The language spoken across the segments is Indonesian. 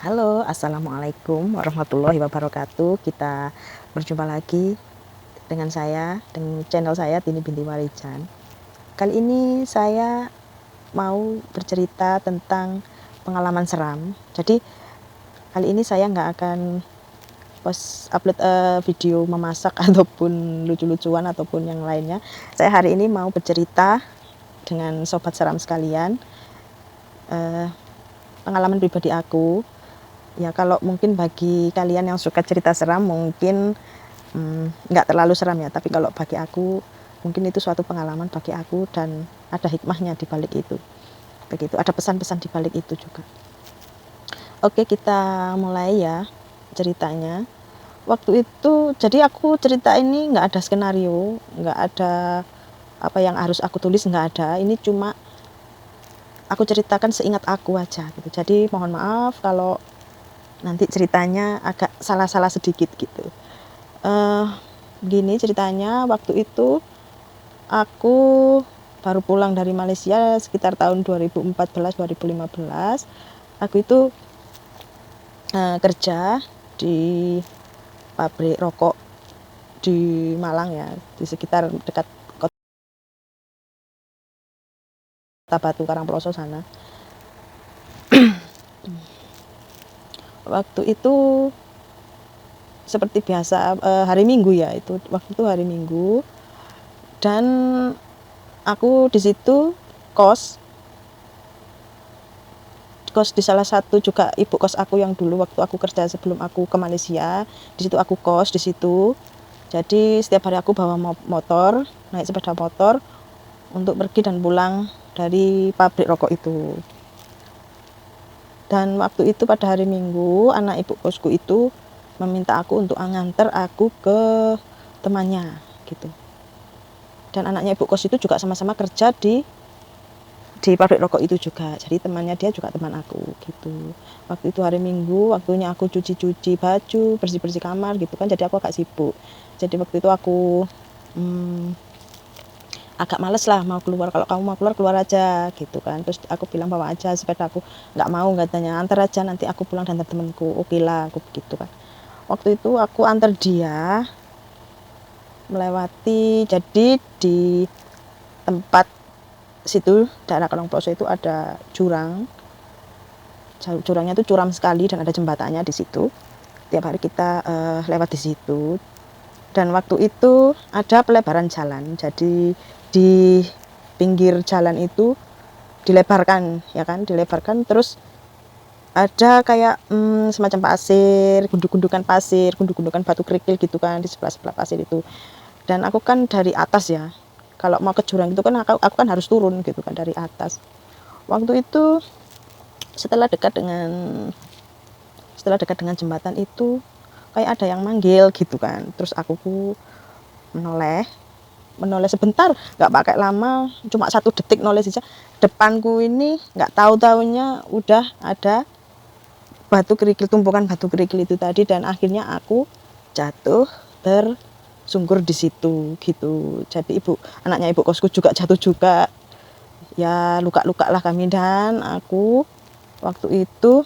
Halo, assalamualaikum warahmatullahi wabarakatuh. Kita berjumpa lagi dengan saya, dengan channel saya Tini Binti Warijan. Kali ini saya mau bercerita tentang pengalaman seram. Jadi kali ini saya nggak akan upload video memasak ataupun lucu-lucuan ataupun yang lainnya. Saya hari ini mau bercerita dengan sobat seram sekalian, pengalaman pribadi aku. Ya, kalau mungkin bagi kalian yang suka cerita seram mungkin nggak terlalu seram ya, tapi kalau bagi aku mungkin itu suatu pengalaman bagi aku dan ada hikmahnya di balik itu. Begitu, ada pesan-pesan di balik itu juga. Oke, kita mulai ya ceritanya. Waktu itu jadi aku cerita ini nggak ada skenario, nggak ada apa yang harus aku tulis, nggak ada. Ini cuma aku ceritakan seingat aku aja gitu. Jadi mohon maaf kalau nanti ceritanya agak salah-salah sedikit gitu. Gini ceritanya, waktu itu aku baru pulang dari Malaysia sekitar tahun 2014-2015. Aku itu kerja di pabrik rokok di Malang ya, di sekitar dekat Kota Batu, Karangploso sana. Waktu itu seperti biasa hari Minggu ya, itu waktu itu hari Minggu, dan aku di situ kos di salah satu juga ibu kos aku yang dulu waktu aku kerja sebelum aku ke Malaysia. Di situ aku kos di situ. Jadi setiap hari aku bawa motor, naik sepeda motor untuk pergi dan pulang dari pabrik rokok itu. Dan waktu itu pada hari Minggu, anak ibu kosku itu meminta aku untuk nganter aku ke temannya gitu. Dan anaknya ibu kos itu juga sama-sama kerja di pabrik rokok itu juga. Jadi temannya dia juga teman aku gitu. Waktu itu hari Minggu, waktunya aku cuci-cuci baju, bersih-bersih kamar gitu kan. Jadi aku agak sibuk. Jadi waktu itu aku agak males lah mau keluar. Kalau kamu mau keluar, keluar aja gitu kan. Terus aku bilang bawa aja sepeda aku. Nggak mau katanya, antar aja nanti aku pulang dan temanku. Oke lah, aku begitu kan. Waktu itu aku antar dia melewati, jadi di tempat situ daerah Karangploso itu ada jurang. Jurangnya itu curam sekali dan ada jembatannya di situ. Tiap hari kita lewat di situ. Dan waktu itu ada pelebaran jalan. Jadi di pinggir jalan itu dilebarkan ya kan, dilebarkan terus ada kayak semacam pasir, gundukan batu kerikil gitu kan di sebelah pasir itu. Dan aku kan dari atas ya. Kalau mau ke jurang itu kan aku kan harus turun gitu kan dari atas. Waktu itu setelah dekat dengan jembatan itu kayak ada yang manggil gitu kan. Terus aku menoleh sebentar, nggak pakai lama, cuma 1 detik noleh saja. Depanku ini nggak tahu-taunya udah ada tumpukan batu kerikil itu tadi, dan akhirnya aku jatuh tersungkur di situ gitu. Jadi anaknya ibu kosku juga jatuh juga, ya luka-luka lah kami. Dan aku waktu itu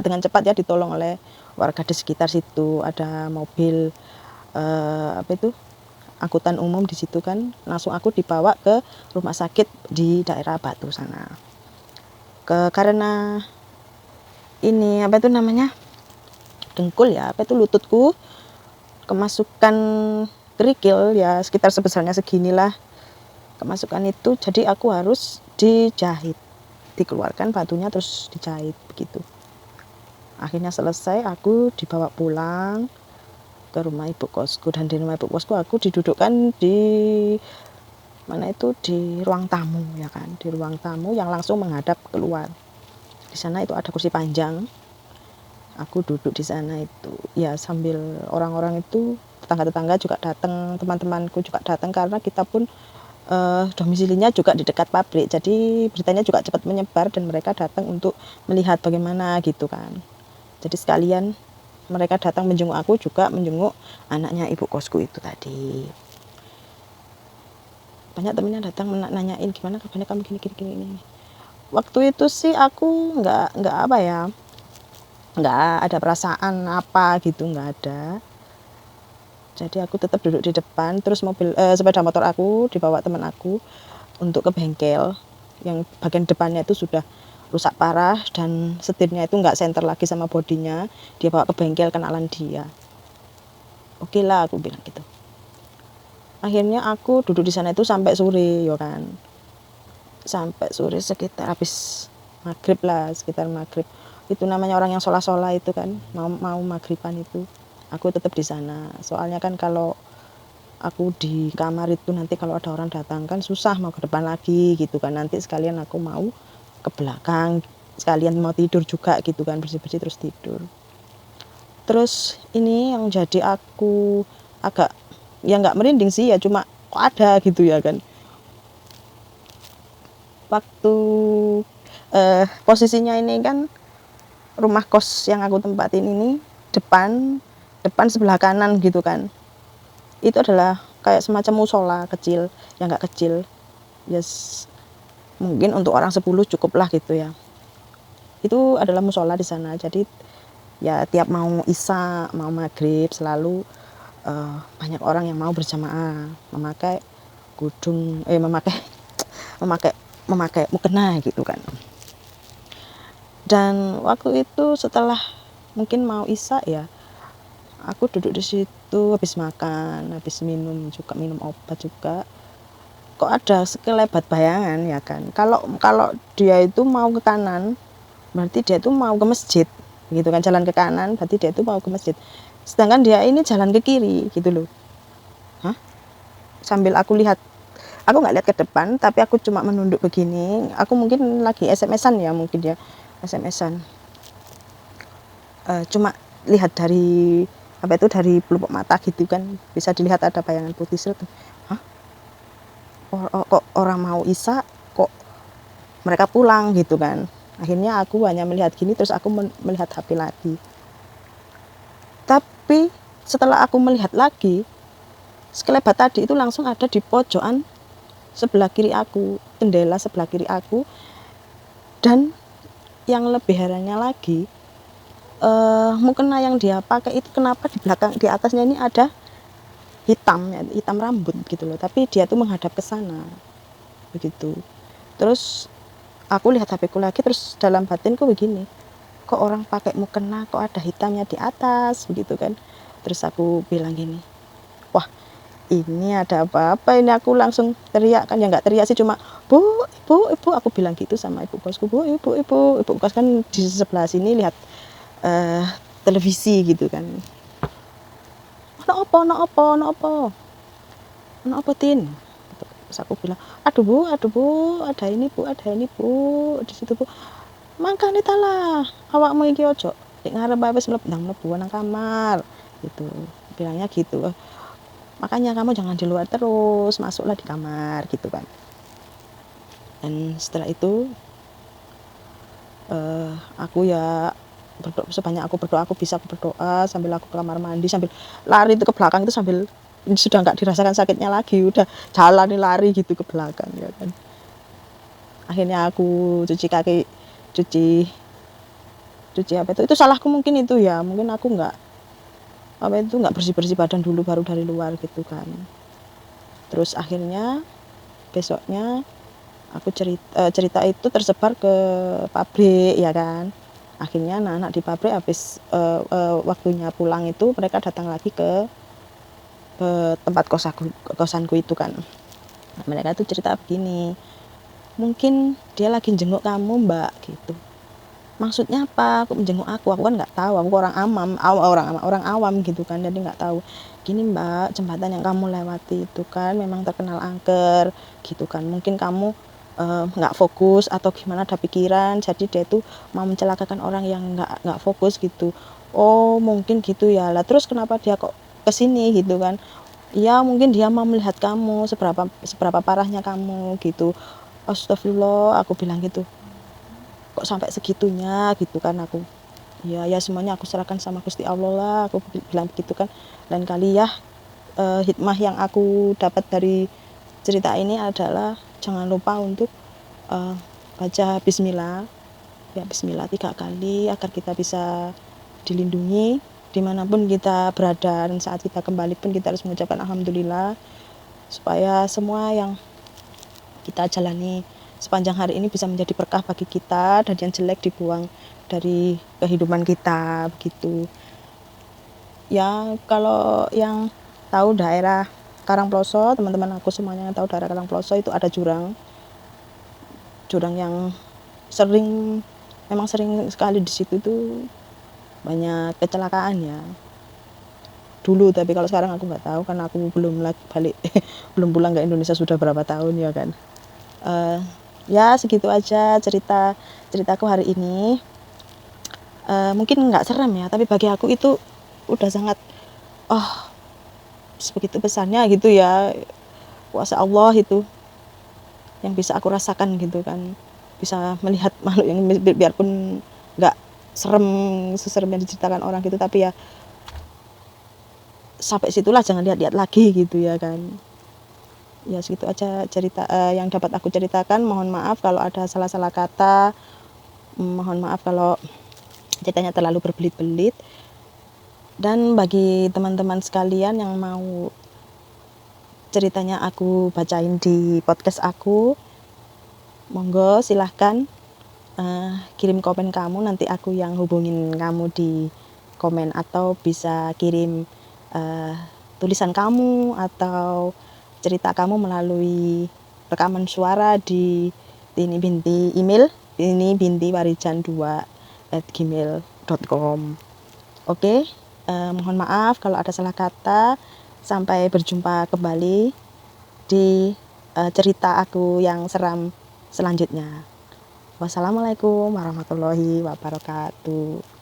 dengan cepat ya ditolong oleh warga di sekitar situ. Ada mobil angkutan umum di situ kan, langsung aku dibawa ke rumah sakit di daerah Batu sana. Karena ini dengkul ya, lututku kemasukan kerikil ya, sekitar sebesarnya seginilah kemasukan itu. Jadi aku harus dijahit, dikeluarkan batunya terus dijahit begitu. Akhirnya selesai, aku dibawa pulang ke rumah ibu kosku, dan di rumah ibu kosku aku didudukkan di ruang tamu ya kan, di ruang tamu yang langsung menghadap keluar. Di sana itu ada kursi panjang, aku duduk di sana itu ya, sambil orang-orang itu, tetangga-tetangga juga datang, teman-temanku juga datang, karena kita pun domisilinya juga di dekat pabrik, jadi beritanya juga cepat menyebar dan mereka datang untuk melihat bagaimana gitu kan. Jadi sekalian mereka datang menjenguk aku, juga menjenguk anaknya ibu kosku itu tadi. Banyak temennya datang nanyain gimana kabarnya kamu gini. Waktu itu sih aku nggak apa ya, nggak ada perasaan apa gitu, nggak ada. Jadi aku tetap duduk di depan, terus sepeda motor aku dibawa teman aku untuk ke bengkel yang bagian depannya itu sudah rusak parah dan setirnya itu nggak senter lagi sama bodinya. Dia bawa ke bengkel kenalan dia. Oke lah, aku bilang gitu. Akhirnya aku duduk di sana itu sampai sore, ya kan. Sampai sore sekitar habis maghrib lah, sekitar maghrib. Itu namanya orang yang sholat itu kan, mau maghriban itu. Aku tetap di sana. Soalnya kan kalau aku di kamar itu nanti kalau ada orang datang kan susah mau ke depan lagi gitu kan. Nanti sekalian aku mau ke belakang, sekalian mau tidur juga gitu kan, bersih-bersih terus tidur. Terus ini yang jadi aku agak ya nggak merinding sih, ya cuma kok ada gitu ya kan. Waktu posisinya ini kan rumah kos yang aku tempatin ini depan sebelah kanan gitu kan, itu adalah kayak semacam musola kecil, yang nggak kecil, yes, mungkin untuk orang 10 cukup lah gitu ya. Itu adalah musola di sana. Jadi ya tiap mau isya, mau maghrib selalu banyak orang yang mau berjamaah memakai memakai mukena gitu kan. Dan waktu itu setelah mungkin mau isya ya, aku duduk di situ habis makan, habis minum obat juga. Kok ada sekelebat bayangan ya kan. Kalau dia itu mau ke kanan, berarti dia itu mau ke masjid gitu kan, jalan ke kanan berarti dia itu mau ke masjid. Sedangkan dia ini jalan ke kiri gitu loh. Hah? Sambil aku lihat, aku nggak lihat ke depan, tapi aku cuma menunduk begini. Aku mungkin lagi SMS-an ya, mungkin ya SMS-an. Cuma lihat dari dari pelupuk mata gitu kan, bisa dilihat ada bayangan putih seret. Hah? Kok orang mau isya kok mereka pulang gitu kan. Akhirnya aku hanya melihat gini, terus aku melihat HP lagi. Tapi setelah aku melihat lagi, sekelebat tadi itu langsung ada di pojokan sebelah kiri aku, jendela sebelah kiri aku. Dan yang lebih herannya lagi, mukena yang dia pakai itu kenapa di belakang, di atasnya ini ada hitam rambut gitu loh, tapi dia tuh menghadap ke sana begitu. Terus aku lihat HP ku lagi, terus dalam batinku begini, kok orang pakai mukena kok ada hitamnya di atas begitu kan. Terus aku bilang gini, wah ini ada apa-apa ini. Aku langsung teriak kan, ya nggak teriak sih, cuma bu ibu aku bilang gitu sama ibu kosku. Ibu kos kan di sebelah sini lihat televisi gitu kan. No opo tin. Terus aku bilang, aduh bu ada ini bu di situ bu. Mangkane talah awakmu iki ojo nek ngarep wis mlebu nang kamar gitu, bilangnya gitu. Makanya kamu jangan di luar terus, masuklah di kamar gitu kan. Dan setelah itu aku ya berdoa, sebanyak aku berdoa, aku berdoa sambil aku ke kamar mandi, sambil lari itu ke belakang itu, sambil sudah nggak dirasakan sakitnya lagi, udah jalan lari gitu ke belakang ya kan. Akhirnya aku cuci kaki, cuci apa itu salahku mungkin itu ya, mungkin aku nggak bersih badan dulu baru dari luar gitu kan. Terus akhirnya besoknya aku cerita itu tersebar ke pabrik ya kan. Akhirnya anak-anak di pabrik habis waktunya pulang itu mereka datang lagi ke tempat kosanku itu kan. Nah, mereka tuh cerita begini, mungkin dia lagi jenguk kamu mbak gitu. Maksudnya apa? Aku menjenguk aku kan nggak tahu, aku orang awam gitu kan, jadi nggak tahu. Gini mbak, jembatan yang kamu lewati itu kan memang terkenal angker gitu kan, mungkin kamu nggak fokus atau gimana, ada pikiran, jadi dia itu mau mencelakakan orang yang nggak fokus gitu. Oh mungkin gitu ya lah, terus kenapa dia kok kesini gitu kan. Ya mungkin dia mau melihat kamu seberapa parahnya kamu gitu. Astagfirullah, aku bilang gitu, kok sampai segitunya gitu kan. Aku ya semuanya aku serahkan sama Gusti Allah lah, aku bilang begitu kan. Dan kali ya hikmah yang aku dapat dari cerita ini adalah jangan lupa untuk baca bismillah, ya bismillah 3 kali agar kita bisa dilindungi dimanapun kita berada, dan saat kita kembali pun kita harus mengucapkan alhamdulillah, supaya semua yang kita jalani sepanjang hari ini bisa menjadi berkah bagi kita, dan yang jelek dibuang dari kehidupan kita begitu. Ya kalau yang tahu daerah Karangploso, teman-teman aku semuanya yang tahu daerah Karangploso itu ada jurang yang memang sering sekali di situ tuh banyak kecelakaan ya dulu, tapi kalau sekarang aku nggak tahu karena aku belum balik belum pulang ke Indonesia sudah berapa tahun ya kan. Ya segitu aja ceritaku hari ini. Mungkin nggak serem ya, tapi bagi aku itu udah sangat sebegitu besarnya gitu ya, kuasa Allah itu yang bisa aku rasakan gitu kan, bisa melihat makhluk yang biarpun nggak seserem yang diceritakan orang gitu, tapi ya sampai situlah, jangan lihat-lihat lagi gitu ya kan. Ya segitu aja cerita yang dapat aku ceritakan. Mohon maaf kalau ada salah-salah kata, mohon maaf kalau ceritanya terlalu berbelit-belit. Dan bagi teman-teman sekalian yang mau ceritanya aku bacain di podcast aku, monggo silahkan kirim komen kamu, nanti aku yang hubungin kamu di komen, atau bisa kirim tulisan kamu atau cerita kamu melalui rekaman suara di email tinibintiwarijan2@gmail.com. Oke, mohon maaf kalau ada salah kata. Sampai berjumpa kembali di cerita aku yang seram selanjutnya. Wassalamualaikum warahmatullahi wabarakatuh.